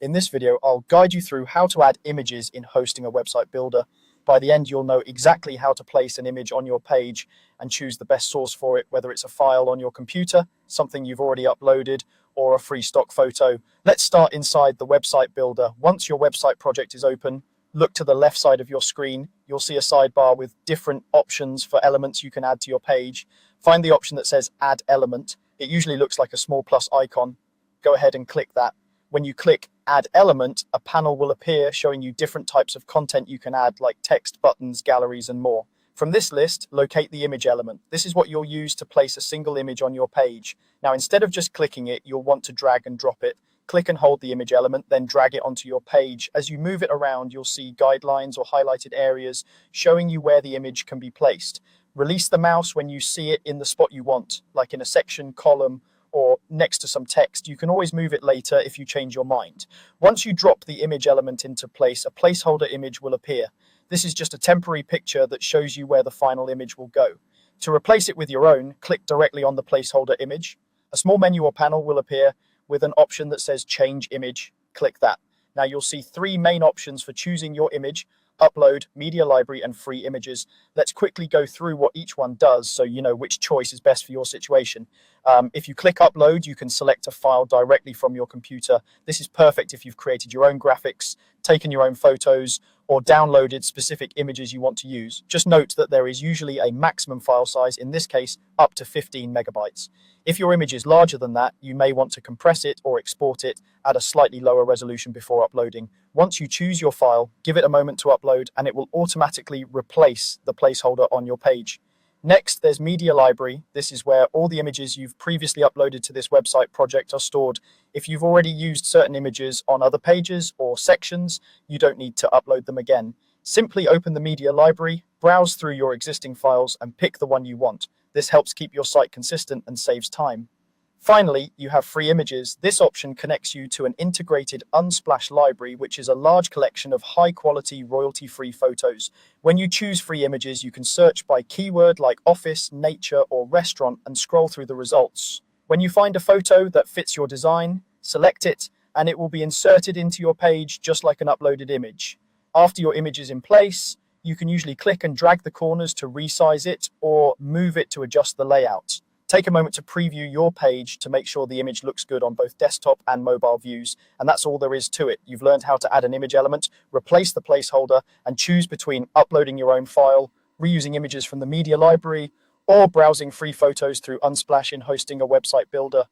In this video, I'll guide you through how to add images in hosting a website builder. By the end, you'll know exactly how to place an image on your page and choose the best source for it, whether it's a file on your computer, something you've already uploaded, or a free stock photo. Let's start inside the website builder. Once your website project is open, look to the left side of your screen. You'll see a sidebar with different options for elements you can add to your page. Find the option that says Add Element. It usually looks like a small plus icon. Go ahead and click that. When you click Add Element, a panel will appear showing you different types of content you can add, like text, buttons, galleries, and more. From this list, locate the image element. This is what you'll use to place a single image on your page. Now, instead of just clicking it, you'll want to drag and drop it. Click and hold the image element, then drag it onto your page. As you move it around, you'll see guidelines or highlighted areas showing you where the image can be placed. Release the mouse when you see it in the spot you want, like in a section, column, or next to some text. You can always move it later if you change your mind. Once you drop the image element into place, a placeholder image will appear. This is just a temporary picture that shows you where the final image will go. To replace it with your own, click directly on the placeholder image. A small menu or panel will appear with an option that says Change Image. Click that. Now you'll see three main options for choosing your image: upload, media library, and free images. Let's quickly go through what each one does so you know which choice is best for your situation. If you click upload, you can select a file directly from your computer. This is perfect if you've created your own graphics, taken your own photos, or downloaded specific images you want to use. Just note that there is usually a maximum file size, in this case, up to 15 megabytes. If your image is larger than that, you may want to compress it or export it at a slightly lower resolution before uploading. Once you choose your file, give it a moment to upload and it will automatically replace the placeholder on your page. Next, there's Media Library. This is where all the images you've previously uploaded to this website project are stored. If you've already used certain images on other pages or sections, you don't need to upload them again. Simply open the Media Library, browse through your existing files, and pick the one you want. This helps keep your site consistent and saves time. Finally, you have free images. This option connects you to an integrated Unsplash library, which is a large collection of high-quality, royalty-free photos. When you choose free images, you can search by keyword like office, nature, or restaurant and scroll through the results. When you find a photo that fits your design, select it, and it will be inserted into your page just like an uploaded image. After your image is in place, you can usually click and drag the corners to resize it or move it to adjust the layout. Take a moment to preview your page to make sure the image looks good on both desktop and mobile views. And that's all there is to it. You've learned how to add an image element, replace the placeholder, and choose between uploading your own file, reusing images from the media library, or browsing free photos through Unsplash in hosting a website builder.